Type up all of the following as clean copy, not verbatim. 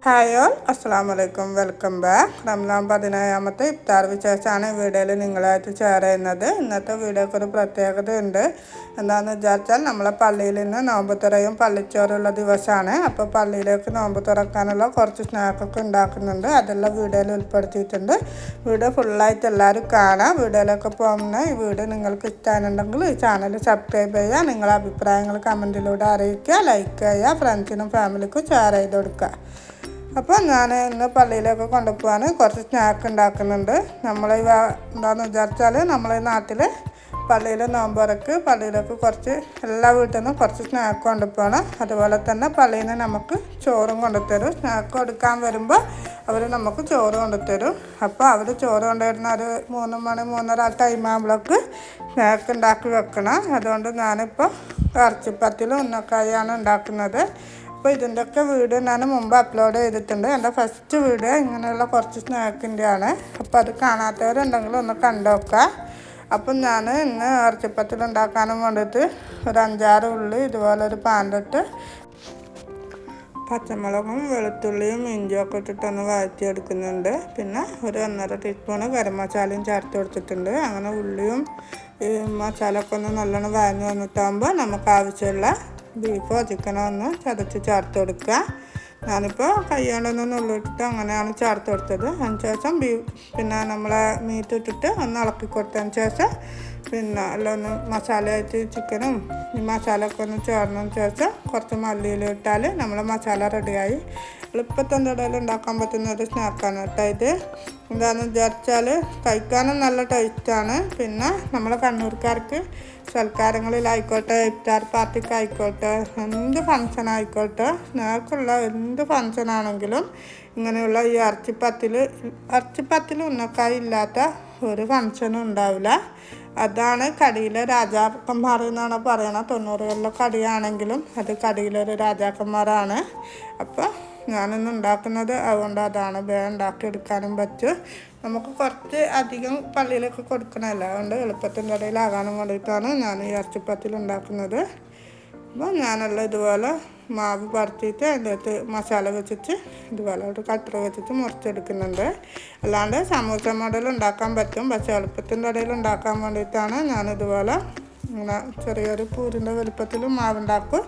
Hi all, അസ്സാം വലൈക്കും. Welcome back. Ramzan 17ാമത്തെ ഇഫ്താർ വിശേഷമാണ് വീഡിയോയിൽ നിങ്ങളായിട്ട് ഷെയർ ചെയ്യുന്നത്. ഇന്നത്തെ വീഡിയോക്ക് ഒരു പ്രത്യേകത ഉണ്ട്. എന്താണെന്ന് വിചാരിച്ചാൽ നമ്മളെ പള്ളിയിൽ നിന്ന് നോമ്പ് തുറയും പള്ളിച്ചോറുള്ള ദിവസമാണ്. അപ്പോൾ പള്ളിയിലേക്ക് നോമ്പ് തുറക്കാനുള്ള കുറച്ച് സ്നാക്കൊക്കെ ഉണ്ടാക്കുന്നുണ്ട്. അതെല്ലാം വീഡിയോയിൽ ഉൾപ്പെടുത്തിയിട്ടുണ്ട്. വീഡിയോ ഫുള്ളായിട്ട് എല്ലാവരും കാണാം. വീഡിയോയിലൊക്കെ പോകുന്ന ഈ വീഡിയോ നിങ്ങൾക്ക് ഇഷ്ടമായിട്ടുണ്ടെങ്കിൽ ഈ ചാനൽ സബ്സ്ക്രൈബ് ചെയ്യുക. നിങ്ങളുടെ അഭിപ്രായങ്ങൾ കമൻറ്റിലൂടെ അറിയിക്കുക, ലൈക്ക് ചെയ്യുക, ഫ്രണ്ട്സിനും ഫാമിലിക്കും ഷെയർ ചെയ്ത് കൊടുക്കുക. അപ്പോൾ ഞാൻ ഇന്ന് പള്ളിയിലേക്ക് കൊണ്ടുപോകാൻ കുറച്ച് സ്നാക്ക് ഉണ്ടാക്കുന്നുണ്ട്. എന്താണെന്ന് വിചാരിച്ചാൽ നമ്മളെ നാട്ടിൽ പള്ളിയിൽ നോമ്പുറക്ക് പള്ളിയിലേക്ക് കുറച്ച് എല്ലാ വീട്ടിൽ നിന്നും കുറച്ച് സ്നാക്ക് കൊണ്ടുപോകണം. അതുപോലെ തന്നെ പള്ളിയിൽ നിന്ന് നമുക്ക് ചോറും കൊണ്ടുതരും. സ്നാക്ക് കൊടുക്കാൻ വരുമ്പോൾ അവർ നമുക്ക് ചോറ് കൊണ്ടുതരും. അപ്പോൾ അവർ ചോറ് കൊണ്ടുവരുന്ന ഒരു 3 മണി 3:30 ടൈം ആകുമ്പോഴേക്ക് സ്നാക്ക് ഉണ്ടാക്കി വെക്കണം. അതുകൊണ്ട് ഞാനിപ്പോൾ ഇറച്ചിപ്പത്തിലും ഉന്നക്കായാണ് ഉണ്ടാക്കുന്നത്. അപ്പോൾ ഇതിൻ്റെയൊക്കെ വീഡിയോ ഞാൻ മുമ്പ് അപ്ലോഡ് ചെയ്തിട്ടുണ്ട്. എൻ്റെ ഫസ്റ്റ് വീഡിയോ ഇങ്ങനെയുള്ള കുറച്ച് സ്നാക്കിൻ്റെയാണ്. അപ്പോൾ അത് കാണാത്തവരുണ്ടെങ്കിൽ ഒന്ന് കണ്ടുനോക്കുക. അപ്പം ഞാൻ ഇന്ന് ഇറച്ചിപ്പത്തിൽ ഉണ്ടാക്കാനും വേണ്ടിയിട്ട് ഒരു 5-6 ഉള്ളി ഇതുപോലെ ഒരു പാനിലിട്ട് പച്ചമുളകും വെളുത്തുള്ളിയും ഇഞ്ചിയൊക്കെ ഇട്ടിട്ടൊന്ന് വഴറ്റിയെടുക്കുന്നുണ്ട്. പിന്നെ ഒരു 1.5 ടീസ്പൂണ് ഗരം മസാലയും ചേർത്ത് കൊടുത്തിട്ടുണ്ട്. അങ്ങനെ ഉള്ളിയും ഈ മസാലയൊക്കെ ഒന്ന് നല്ലോണം വഴഞ്ഞ് വന്നിട്ടാകുമ്പോൾ നമുക്ക് ആവശ്യമുള്ള ബീഫോ ചിക്കനോ ഒന്ന് ചതച്ച് ചേർത്ത് കൊടുക്കുക. ഞാനിപ്പോൾ കൈകൊണ്ടൊന്നും ഉള്ളിട്ടിട്ട് അങ്ങനെയാണ് ചേർത്ത് കൊടുത്തത്. അതിനുശേഷം പിന്നെ നമ്മളെ മീറ്റ് ഇട്ടിട്ട് ഒന്ന് ഇളക്കി കൊടുത്തതിന് ശേഷം പിന്നെ എല്ലാം ഒന്ന് മസാലയായിട്ട് ചിക്കനും ഈ മസാലയൊക്കെ ഒന്ന് ചേർന്നതിന് ശേഷം കുറച്ച് മല്ലിയില ഇട്ടാൽ നമ്മളെ മസാല റെഡിയായി. എളുപ്പത്തിൻ്റെ ഇടയിൽ ഉണ്ടാക്കാൻ പറ്റുന്ന ഒരു സ്നാക്കാണ് കേട്ടോ ഇത്. എന്താണെന്ന് വിചാരിച്ചാൽ കഴിക്കാനും നല്ല ടേസ്റ്റാണ്. പിന്നെ നമ്മളെ കണ്ണൂർക്കാർക്ക് സൽക്കാരങ്ങളിലായിക്കോട്ടെ, ഇഫ്താർ പാർട്ടിക്കായിക്കോട്ടെ, എന്ത് ഫങ്ഷൻ ആയിക്കോട്ടെ, സ്നാക്കുള്ള എന്ത് ഫങ്ഷനാണെങ്കിലും ഇങ്ങനെയുള്ള ഈ ഇറച്ചിപ്പത്തിൽ ഉന്നക്കായ ഇല്ലാത്ത ഒരു ഫങ്ഷനും ഉണ്ടാവില്ല. അതാണ് കടിയിലെ രാജാക്കന്മാർ എന്നാണ് പറയണത്. 90കളിലെ കടിയാണെങ്കിലും അത് കടിയിലൊരു രാജാക്കന്മാരാണ്. അപ്പോൾ ഞാനിന്ന് ഉണ്ടാക്കുന്നത് അതുകൊണ്ട് അതാണ് വേഗം ഉണ്ടാക്കിയെടുക്കാനും പറ്റും. നമുക്ക് കുറച്ച് അധികം പള്ളിയിലൊക്കെ കൊടുക്കണമല്ലോ, അതുകൊണ്ട് എളുപ്പത്തിൻ്റെ ഇടയിലാകാനും വേണ്ടിയിട്ടാണ് ഞാൻ ഈ ഇറച്ചിപ്പത്തിൽ ഉണ്ടാക്കുന്നത്. അപ്പോൾ ഞാനെല്ലാം ഇതുപോലെ മാവ് പരത്തിയിട്ട് അതിൻ്റെ അകത്ത് മസാല വെച്ചിട്ട് ഇതുപോലെ ഒരു കട്ടർ വെച്ചിട്ട് മുറിച്ചെടുക്കുന്നുണ്ട്. അല്ലാണ്ട് സമൂസ മോഡൽ ഉണ്ടാക്കാൻ പറ്റും. പക്ഷേ എളുപ്പത്തിൻ്റെ ഇടയിൽ ഉണ്ടാക്കാൻ വേണ്ടിയിട്ടാണ് ഞാനിതുപോലെ ഇങ്ങനെ ചെറിയൊരു പൂരിൻ്റെ വലുപ്പത്തിൽ മാവുണ്ടാക്കും,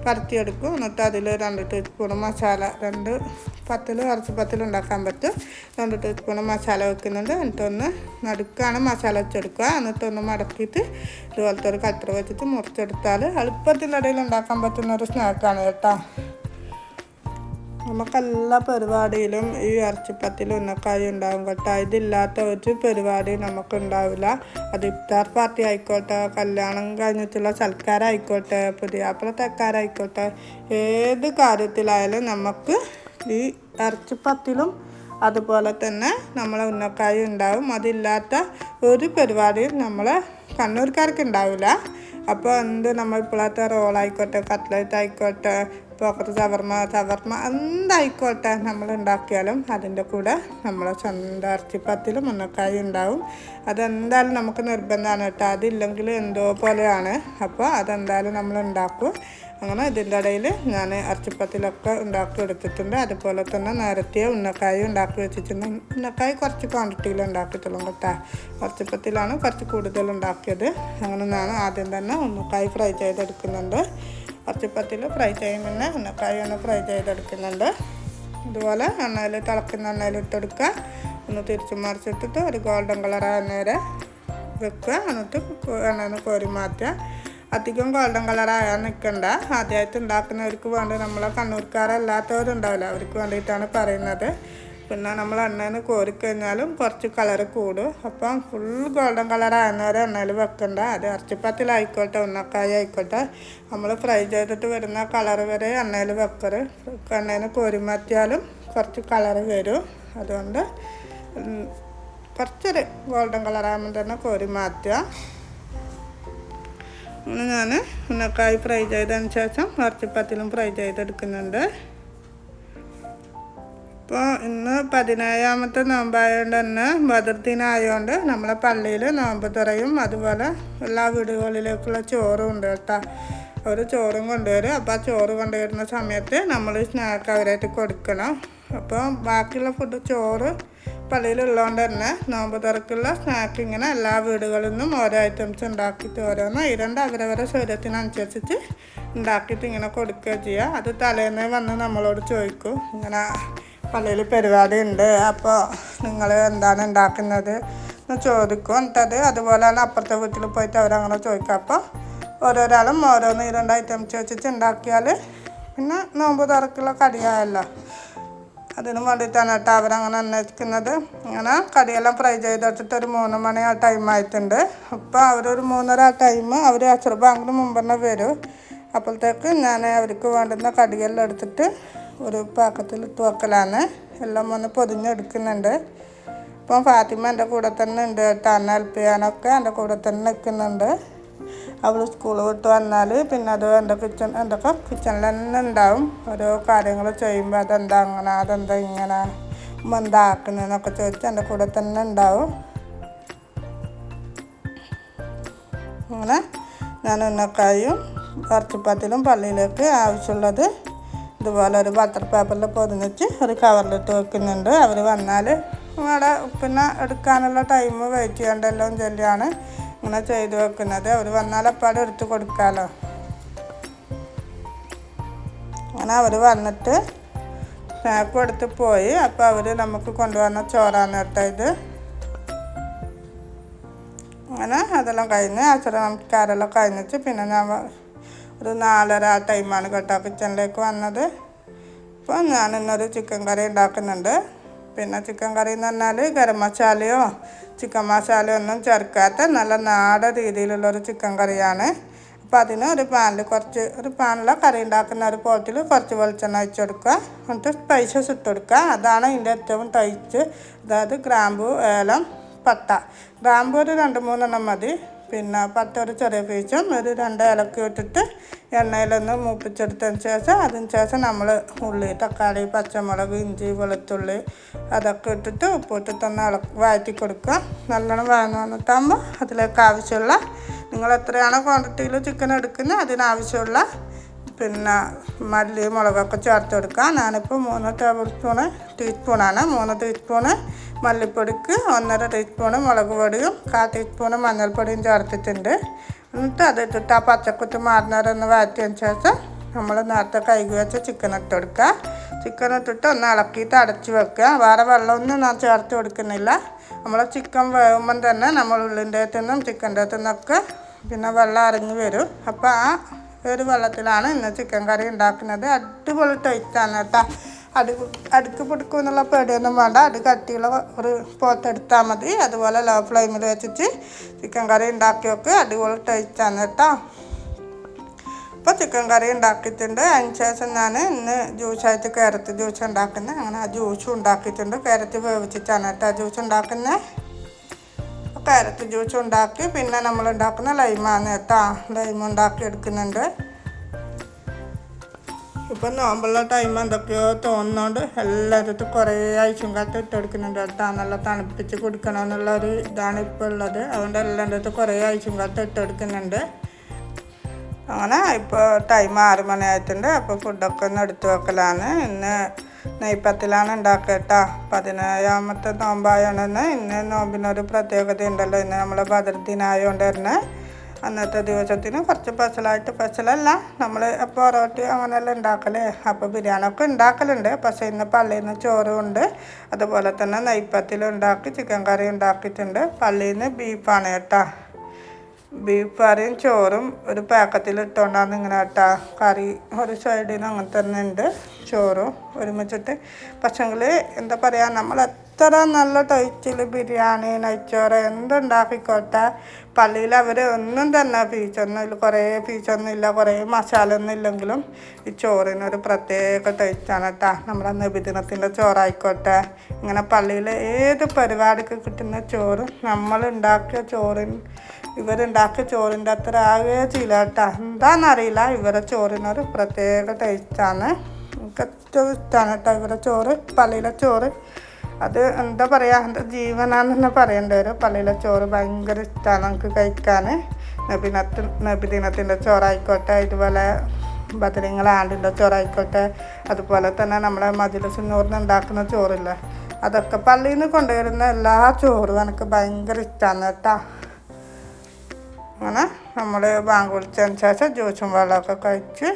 പരത്തിയെടുക്കും. എന്നിട്ട് അതിൽ 2 ടീസ്പൂൺ മസാല, 2 പത്തിൽ ഇറച്ചിപ്പത്തിൽ ഉണ്ടാക്കാൻ പറ്റും. 2 ടീസ്പൂൺ മസാല വെക്കുന്നുണ്ട്. എന്നിട്ടൊന്ന് നടുക്കാണ് മസാല വെച്ചെടുക്കുക. എന്നിട്ടൊന്ന് മടക്കിയിട്ട് ഇതുപോലത്തെ ഒരു കട്ടർ വെച്ചിട്ട് മുറിച്ചെടുത്താൽ എളുപ്പത്തിൻ്റെ ഇടയിൽ ഉണ്ടാക്കാൻ പറ്റുന്ന ഒരു സ്നാക്കാണ് കേട്ടോ. നമുക്കെല്ലാ പരിപാടിയിലും ഈ ഇറച്ചിപ്പത്തിൽ ഉന്നക്കായ ഉണ്ടാകും കേട്ടോ. ഇതില്ലാത്ത ഒരു പരിപാടിയും നമുക്കുണ്ടാവില്ല. അത് ഇഫ്താർ പാർട്ടി ആയിക്കോട്ടെ, കല്യാണം കഴിഞ്ഞിട്ടുള്ള സൽക്കാരായിക്കോട്ടെ, പുതിയാപ്പിള തെക്കാരായിക്കോട്ടെ, ഏത് കാര്യത്തിലായാലും നമുക്ക് ഈ ഇറച്ചിപ്പത്തിലും അതുപോലെ തന്നെ നമ്മളെ ഉന്നക്കായ ഉണ്ടാവും. അതില്ലാത്ത ഒരു പരിപാടിയും നമ്മളെ കണ്ണൂർക്കാർക്ക് ഉണ്ടാവില്ല. അപ്പോൾ നമ്മൾ ഇപ്പോഴത്തെ റോളായിക്കോട്ടെ, കട്ട്ലറ്റ് ആയിക്കോട്ടെ, പോക്കറ്റ് ഷവർമ്മ എന്തായിക്കോട്ടെ നമ്മൾ ഉണ്ടാക്കിയാലും അതിൻ്റെ കൂടെ നമ്മളെ സ്വന്തം ഇറച്ചിപ്പത്തിലും ഉന്നക്കായ ഉണ്ടാവും. അതെന്തായാലും നമുക്ക് നിർബന്ധമാണ് കേട്ടോ. അതില്ലെങ്കിൽ എന്തോ പോലെയാണ്. അപ്പോൾ അതെന്തായാലും നമ്മൾ ഉണ്ടാക്കും. അങ്ങനെ ഇതിൻ്റെ ഇടയിൽ ഞാൻ ഇറച്ചിപ്പത്തിലൊക്കെ ഉണ്ടാക്കി എടുത്തിട്ടുണ്ട്. അതുപോലെ തന്നെ നേരത്തെ ഉന്നക്കായ ഉണ്ടാക്കി വെച്ചിട്ടുണ്ട്. ഉന്നക്കായ കുറച്ച് ക്വാണ്ടിറ്റിയിൽ ഉണ്ടാക്കിയിട്ടുള്ളൂ കേട്ടോ. ഇറച്ചിപ്പത്തിലാണ് കുറച്ച് കൂടുതൽ ഉണ്ടാക്കിയത്. അങ്ങനെ ഞാൻ ആദ്യം തന്നെ ഉന്നക്കായ ഫ്രൈ ചെയ്തെടുക്കുന്നുണ്ട്. ഇറച്ചിപ്പത്തിൽ ഫ്രൈ ചെയ്യുമ്പോൾ ഉന്നക്കായ ഒന്ന് ഫ്രൈ ചെയ്തെടുക്കുന്നുണ്ട്. ഇതുപോലെ തിളക്കുന്ന എണ്ണയിൽ ഇട്ടെടുക്കുക. ഒന്ന് തിരിച്ച് മറിച്ചിട്ടിട്ട് ഒരു ഗോൾഡൻ കളറായ നേരെ വെക്കുക. എന്നിട്ട് എണ്ണയിൽ കോരി മാറ്റുക. അധികം ഗോൾഡൻ കളറായാൽ നിൽക്കണ്ട. ആദ്യമായിട്ട് ഉണ്ടാക്കുന്നവർക്ക് വേണ്ടി നമ്മളെ കണ്ണൂർക്കാരല്ലാത്തവരുണ്ടാവില്ല, അവർക്ക് വേണ്ടിയിട്ടാണ് പറയുന്നത്. പിന്നെ നമ്മൾ എണ്ണയിൽ കോരിക്കഴിഞ്ഞാലും കുറച്ച് കളറ് കൂടും. അപ്പം ഫുൾ ഗോൾഡൻ കളറാകുന്നവരെ എണ്ണയിൽ വെക്കണ്ട. അത് ഇറച്ചിപ്പത്തിലായിക്കോട്ടെ ഉന്നക്കായ ആയിക്കോട്ടെ, നമ്മൾ ഫ്രൈ ചെയ്തിട്ട് വരുന്ന കളറ് വരെ എണ്ണയിൽ വെക്കരുത്. എണ്ണയിൽ കോരി മാറ്റിയാലും കുറച്ച് കളറ് വരും. അതുകൊണ്ട് കുറച്ചൊരു ഗോൾഡൻ കളറാകുമ്പോൾ തന്നെ കോരി മാറ്റുക. അങ്ങനെ ഞാൻ ഉന്നക്കായ ഫ്രൈ ചെയ്തതിന് ശേഷം ഇറച്ചിപ്പത്തിലും ഫ്രൈ ചെയ്തെടുക്കുന്നുണ്ട്. ഇപ്പോൾ ഇന്ന് 17ാമത്തെ നോമ്പായതുകൊണ്ട് തന്നെ ബദർദിനായതുകൊണ്ട് നമ്മളെ പള്ളിയിൽ നോമ്പ് തുറയും. അതുപോലെ എല്ലാ വീടുകളിലേക്കുള്ള ചോറും ഉണ്ട് കേട്ടോ. അവർ ചോറും കൊണ്ടുവരും. അപ്പോൾ ആ ചോറ് കൊണ്ടുവരുന്ന സമയത്ത് നമ്മൾ സ്നാക്ക് അവരായിട്ട് കൊടുക്കണം. അപ്പോൾ ബാക്കിയുള്ള ഫുഡ് ചോറ് പള്ളിയിലുള്ളതുകൊണ്ട് തന്നെ നോമ്പ് തുറക്കുള്ള സ്നാക്ക് ഇങ്ങനെ എല്ലാ വീടുകളിൽ നിന്നും ഓരോ ഐറ്റംസ് ഉണ്ടാക്കിയിട്ട് ഓരോന്ന് ഇരണ്ട് അവരവരെ ശരീരത്തിനനുസരിച്ചിട്ട് ഉണ്ടാക്കിയിട്ട് ഇങ്ങനെ കൊടുക്കുക ചെയ്യുക. അത് തലേന്ന് വന്ന് നമ്മളോട് ചോദിക്കും, ഇങ്ങനെ പള്ളിയിൽ പരിപാടി ഉണ്ട്, അപ്പോൾ നിങ്ങൾ എന്താണ് ഉണ്ടാക്കുന്നത് എന്ന് ചോദിക്കും. എന്നിട്ടത് അതുപോലെ തന്നെ അപ്പുറത്തെ വീട്ടിൽ പോയിട്ട് അവരങ്ങനെ ചോദിക്കും. അപ്പോൾ ഓരോരാളും ഓരോന്ന് ഇരണ്ട് ഐറ്റംസ് വെച്ചിട്ട് ഉണ്ടാക്കിയാൽ പിന്നെ നോമ്പ് തുറക്കുള്ള കടിയായല്ലോ. അതിന് വേണ്ടിയിട്ടാണ് കേട്ടോ അവരങ്ങനെ അന്വേഷിക്കുന്നത്. അങ്ങനെ കടിയെല്ലാം ഫ്രൈ ചെയ്തെടുത്തിട്ട് ഒരു 3 മണി ആ ടൈം ആയിട്ടുണ്ട്. അപ്പോൾ അവരൊരു 3:30 ആ ടൈം അവർ അസർ ബാങ്കിന് മുമ്പ് തന്നെ വരും. അപ്പോഴത്തേക്ക് ഞാൻ അവർക്ക് വേണ്ടുന്ന കടിയെല്ലാം എടുത്തിട്ട് ഒരു പാക്കത്തിൽ ഇട്ട് വെക്കലാണ്. എല്ലാം വന്ന് പൊതിഞ്ഞെടുക്കുന്നുണ്ട്. അപ്പം ഫാത്തിമ എൻ്റെ കൂടെ തന്നെ ഉണ്ട് കേട്ടോ. എന്നെ ഹെൽപ്പ് ചെയ്യാനൊക്കെ എൻ്റെ കൂടെ തന്നെ നിൽക്കുന്നുണ്ട്. അവൾ സ്കൂൾ വിട്ട് വന്നാൽ പിന്നെ അത് എൻ്റെ കിച്ചണിൽ തന്നെ ഉണ്ടാവും. ഓരോ കാര്യങ്ങൾ ചെയ്യുമ്പോൾ അതെന്താ അങ്ങനെ, അതെന്താ ഇങ്ങനെ, എന്താക്കുന്നതെന്നൊക്കെ ചോദിച്ച് എൻ്റെ കൂടെ തന്നെ ഉണ്ടാവും. അങ്ങനെ ഞാൻ ഉന്നക്കായും ഇറച്ചിപ്പത്തിലും പള്ളിയിലേക്ക് ആവശ്യമുള്ളത് ഇതുപോലെ ഒരു ബട്ടർ പേപ്പറിൽ പൊതിഞ്ഞിട്ട് ഒരു കവറിലിട്ട് വെക്കുന്നുണ്ട്. അവർ വന്നാൽ അവിടെ പിന്നെ എടുക്കാനുള്ള ടൈം വെയിറ്റ് ചെയ്യേണ്ടല്ലോ ചൊല്ലിയാണ് ഇങ്ങനെ ചെയ്ത് വെക്കുന്നത്. അവർ വന്നാൽ അപ്പാടെ എടുത്ത് കൊടുക്കാമല്ലോ. അങ്ങനെ അവർ വന്നിട്ട് സ്നാക്കും എടുത്ത് പോയി. അപ്പോൾ അവർ നമുക്ക് കൊണ്ടുവന്ന ചോറാണ് കേട്ടോ ഇത്. അങ്ങനെ അതെല്ലാം കഴിഞ്ഞ് അച്ഛൻ നമസ്കാരമെല്ലാം കഴിഞ്ഞിട്ട് പിന്നെ ഞാൻ ഒരു 4:30 ആ ടൈമാണ് കേട്ടോ കിച്ചണിലേക്ക് വന്നത്. അപ്പോൾ ഞാനിന്നൊരു ചിക്കൻ കറി ഉണ്ടാക്കുന്നുണ്ട്. പിന്നെ ചിക്കൻ കറി എന്ന് പറഞ്ഞാൽ ഗരം മസാലയോ ചിക്കൻ മസാലയോ ഒന്നും ചേർക്കാത്ത നല്ല നാടൻ രീതിയിലുള്ളൊരു ചിക്കൻ കറിയാണ്. അപ്പോൾ അതിന് ഒരു പാനിൽ കറി ഉണ്ടാക്കുന്ന ഒരു പോട്ടിൽ കുറച്ച് വെളിച്ചെണ്ണ ഒഴിച്ച് കൊടുക്കുക. എന്നിട്ട് സ്പൈസസ് ഇട്ട് കൊടുക്കുക. അതാണ് ഇതിൻ്റെ ഏറ്റവും ടേസ്റ്റ്. അതായത് ഗ്രാമ്പു, ഏലം, പട്ട. ഗ്രാമ്പു ഒരു 2-3 മതി. പിന്നെ പട്ട ഒരു ചെറിയ പീസും ഒരു 2 ഏലക്ക ഇട്ടിട്ട് എണ്ണയിലൊന്ന് മൂപ്പിച്ചെടുത്തതിന് ശേഷം അതിന് ശേഷം നമ്മൾ ഉള്ളി, തക്കാളി, പച്ചമുളക്, ഇഞ്ചി, വെളുത്തുള്ളി അതൊക്കെ ഇട്ടിട്ട് ഉപ്പിട്ടിട്ടൊന്ന് വഴറ്റി കൊടുക്കുക. നല്ലോണം വഴന്ന് വന്നിട്ടാകുമ്പോൾ അതിലേക്ക് ആവശ്യമുള്ള നിങ്ങൾ എത്രയാണോ ക്വാണ്ടിറ്റിയിൽ ചിക്കൻ എടുക്കുന്നത് അതിനാവശ്യമുള്ള പിന്നെ മല്ലി, മുളകൊക്കെ ചേർത്ത് കൊടുക്കുക. ഞാനിപ്പോൾ 3 ടീസ്പൂണാണ്. 3 ടീസ്പൂണ് മല്ലിപ്പൊടിക്ക് 1.5 ടീസ്പൂണ് മുളക് പൊടിയും 1/4 ടീസ്പൂണ് മഞ്ഞൾപ്പൊടിയും ചേർത്തിട്ടുണ്ട്. എന്നിട്ട് അതിട്ടിട്ട് ആ പച്ചക്കുത്ത് മാറുന്നവരൊന്ന് വഴറ്റിയതിന് ശേഷം നമ്മൾ നേരത്തെ കഴുകി വെച്ച ചിക്കൻ ഇട്ട് കൊടുക്കുക. ചിക്കൻ ഇട്ടിട്ട് ഒന്ന് ഇളക്കിയിട്ട് അടച്ച് വെക്കുക. വേറെ വെള്ളമൊന്നും ഞാൻ ചേർത്ത് കൊടുക്കുന്നില്ല. നമ്മൾ ചിക്കൻ വേകുമ്പം തന്നെ നമ്മൾ ഉള്ളിൻ്റെ അകത്തുനിന്നും ചിക്കൻ്റെ അകത്തുനിന്നൊക്കെ പിന്നെ വെള്ളം ഇറങ്ങി വരും. അപ്പോൾ ആ ഒരു വെള്ളത്തിലാണ് ഇന്ന് ചിക്കൻ കറി ഉണ്ടാക്കുന്നത്. അടിപൊളി ടേസ്റ്റാണ് കേട്ടോ. അടുക്ക് പിടിക്കും എന്നുള്ള പേടിയൊന്നും വേണ്ട. കട്ടിയുള്ള ഒരു പോത്തെടുത്താൽ മതി. അതുപോലെ ലോ ഫ്ലെയിമിൽ വെച്ചിട്ട് ചിക്കൻ കറി ഉണ്ടാക്കി വെക്കുക. അടിപൊളി ടേസ്റ്റാണ് കേട്ടോ. ഇപ്പോൾ ചിക്കൻ കറി ഉണ്ടാക്കിയിട്ടുണ്ട്. അതിന് ശേഷം ഞാൻ ഇന്ന് ജ്യൂസായിട്ട് ക്യാരറ്റ് ജ്യൂസ് ഉണ്ടാക്കുന്നത്. അങ്ങനെ ആ ജ്യൂസും ഉണ്ടാക്കിയിട്ടുണ്ട്. ക്യാരറ്റ് വേവിച്ചിട്ടാണ് കേട്ടോ ജ്യൂസ് ഉണ്ടാക്കുന്നത്. ക്യാരറ്റ് ജ്യൂസ് ഉണ്ടാക്കി പിന്നെ നമ്മൾ ഉണ്ടാക്കുന്ന ലൈമാണ് കേട്ടോ. ലൈം ഉണ്ടാക്കി എടുക്കുന്നുണ്ട്. ഇപ്പം നോമ്പുള്ള ടൈം എന്തൊക്കെയോ തോന്നുന്നതുകൊണ്ട് എല്ലായിടത്തും കുറേ ഐസും കാലത്ത് ഇട്ടെടുക്കുന്നുണ്ട് കേട്ടോ. നല്ല തണുപ്പിച്ച് കുടിക്കണമെന്നുള്ളൊരു ഇതാണ് ഇപ്പോൾ ഉള്ളത്. അതുകൊണ്ട് എല്ലായിടത്തും കുറേ ഐസും കാലത്ത് ഇട്ടെടുക്കുന്നുണ്ട്. അങ്ങനെ ഇപ്പോൾ ടൈം 6 മണി ആയിട്ടുണ്ട്. അപ്പോൾ ഫുഡൊക്കെ ഒന്ന് എടുത്ത് വെക്കലാണ്. ഇന്ന് നെയ്പ്പത്തിലാണ് ഉണ്ടാക്കുക കേട്ടോ. 17ാമത്തെ നോമ്പായതുകൊണ്ട് ഇന്ന് നോമ്പിനൊരു പ്രത്യേകത ഉണ്ടല്ലോ. ഇന്ന് നമ്മൾ ബദർദിനായതുകൊണ്ട് തന്നെ അന്നത്തെ ദിവസത്തിന് കുറച്ച് സ്പെഷ്യലല്ല, നമ്മൾ പൊറോട്ടി അങ്ങനെയെല്ലാം ഉണ്ടാക്കലേ. അപ്പോൾ ബിരിയാണിയൊക്കെ ഉണ്ടാക്കലുണ്ട്. പക്ഷേ ഇന്ന് പള്ളിയിൽ നിന്ന് ചോറും ഉണ്ട്. അതുപോലെ തന്നെ നെയ്പ്പത്തിലും ഉണ്ടാക്കി ചിക്കൻ കറി ഉണ്ടാക്കിയിട്ടുണ്ട്. പള്ളിയിൽ നിന്ന് ബീഫാണ് കേട്ടോ. ബീഫ് കറിയും ചോറും ഒരു പാക്കത്തിൽ ഇട്ടുകൊണ്ടാണ് ഇങ്ങനെ കേട്ടോ. കറി ഒരു സൈഡിൽ അങ്ങനെ തന്നെ ഉണ്ട്, ചോറും ഒരുമിച്ചിട്ട്. പക്ഷെങ്കിൽ എന്താ പറയുക, നമ്മൾ എത്ര നല്ല ടേസ്റ്റിൽ ബിരിയാണി, നെയ്ച്ചോറ് എന്തുണ്ടാക്കിക്കോട്ടെ, പള്ളിയിൽ അവർ ഒന്നും തന്നെ കുറേ പീസൊന്നും ഇല്ല, കുറേ മസാല ഒന്നും ഇല്ലെങ്കിലും ഈ ചോറിനൊരു പ്രത്യേക ടേസ്റ്റാണ് കേട്ടോ. നമ്മുടെ നബിദിനത്തിൻ്റെ ചോറായിക്കോട്ടെ, ഇങ്ങനെ പള്ളിയിൽ ഏത് പരിപാടിക്ക് കിട്ടുന്ന ചോറ് നമ്മളുണ്ടാക്കിയ ഇവരുണ്ടാക്കിയ ചോറിൻ്റെ അത്ര ആകെ ചെയ്യില്ല കേട്ടോ. എന്താണെന്നറിയില്ല, ഇവരുടെ ചോറിനൊരു പ്രത്യേക ടേസ്റ്റാണ്. എനിക്ക് ഏറ്റവും ഇഷ്ടമാണ് കേട്ടോ ഇവരുടെ ചോറ്. പള്ളിയിലെ ചോറ് അത് എന്താ പറയുക, എൻ്റെ ജീവനാന്ന് തന്നെ പറയേണ്ടി വരും. പള്ളിയിലെ ചോറ് ഭയങ്കര ഇഷ്ടമാണ് എനിക്ക് കഴിക്കാൻ. നബിദിനത്തിൻ്റെ ചോറായിക്കോട്ടെ, ഇതുപോലെ ബദരിങ്ങൾ ആണ്ടിൻ്റെ ചോറായിക്കോട്ടെ, അതുപോലെ തന്നെ നമ്മളെ മജ്‌ലിസുന്നൂറിന് ഉണ്ടാക്കുന്ന ചോറില്ല, അതൊക്കെ പള്ളിയിൽ നിന്ന് കൊണ്ടുവരുന്ന എല്ലാ ചോറും എനിക്ക് ഭയങ്കര ഇഷ്ടമാണ് കേട്ടോ. അങ്ങനെ നമ്മൾ ബാങ്ക് വിളിച്ചതിന് ശേഷം ജ്യൂസും വെള്ളമൊക്കെ കഴിച്ച്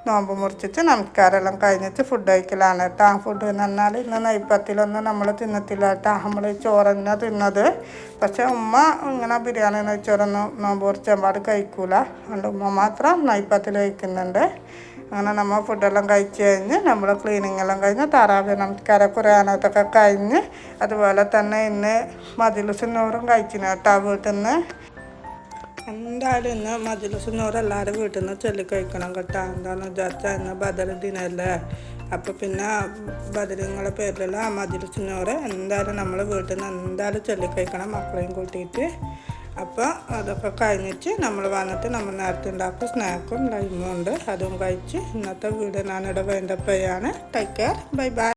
നോമ്പ് മുറിച്ചിട്ട് നമസ്കാരമെല്ലാം കഴിഞ്ഞിട്ട് ഫുഡ് കഴിക്കലാണ് കേട്ടോ. ഫുഡ് എന്ന് പറഞ്ഞാൽ ഇന്ന് നെയ്പ്പത്തിലൊന്നും നമ്മൾ തിന്നത്തില്ല കേട്ടോ, നമ്മൾ ചോറ് തന്നെ തിന്നത്. പക്ഷേ ഉമ്മ ഇങ്ങനെ ബിരിയാണി നെയ്ച്ചോറൊന്നും നോമ്പ് മുറിച്ചപാട് കഴിക്കൂല, അതുകൊണ്ട് ഉമ്മ മാത്രം നെയ്പ്പത്തിൽ കഴിക്കുന്നുണ്ട്. അങ്ങനെ നമ്മൾ ഫുഡെല്ലാം കഴിച്ച് കഴിഞ്ഞ് നമ്മൾ ക്ലീനിങ് എല്ലാം കഴിഞ്ഞ് തറാവി നമസ്കാരം ഖുർആനത്തൊക്കെ കഴിഞ്ഞ്, അതുപോലെ തന്നെ ഇന്ന് മജ്‌ലിസുന്നൂറും കഴിച്ചിന് കേട്ടോ വീട്ടിൽ നിന്ന്. എന്തായാലും ഇന്ന് മജ്‌ലിസുന്നൂറ് എല്ലാവരും വീട്ടിൽ നിന്ന് ചൊല്ലിക്കഴിക്കണം കേട്ടോ. എന്താണെന്ന് വിചാരിച്ചാൽ ഇന്ന് ബദർ ദിനമല്ലേ, അപ്പോൾ പിന്നെ ബദരിങ്ങളെ പേരിലുള്ള ആ മജ്‌ലിസുന്നൂറ് എന്തായാലും നമ്മൾ വീട്ടിൽ നിന്ന് എന്തായാലും ചൊല്ലിക്കഴിക്കണം മക്കളെയും കൂട്ടിയിട്ട്. അപ്പോൾ അതൊക്കെ കഴിഞ്ഞിട്ട് നമ്മൾ വന്നിട്ട് നമ്മൾ നേരത്തെ ഉണ്ടാക്കും സ്നാക്കും ലൈമും ഉണ്ട്, അതും കഴിച്ച് ഇന്നത്തെ വീഡിയോ ഞാനിവിടെ വൈൻഡപ്പ് ചെയ്യാണ്. Take care, bye bye.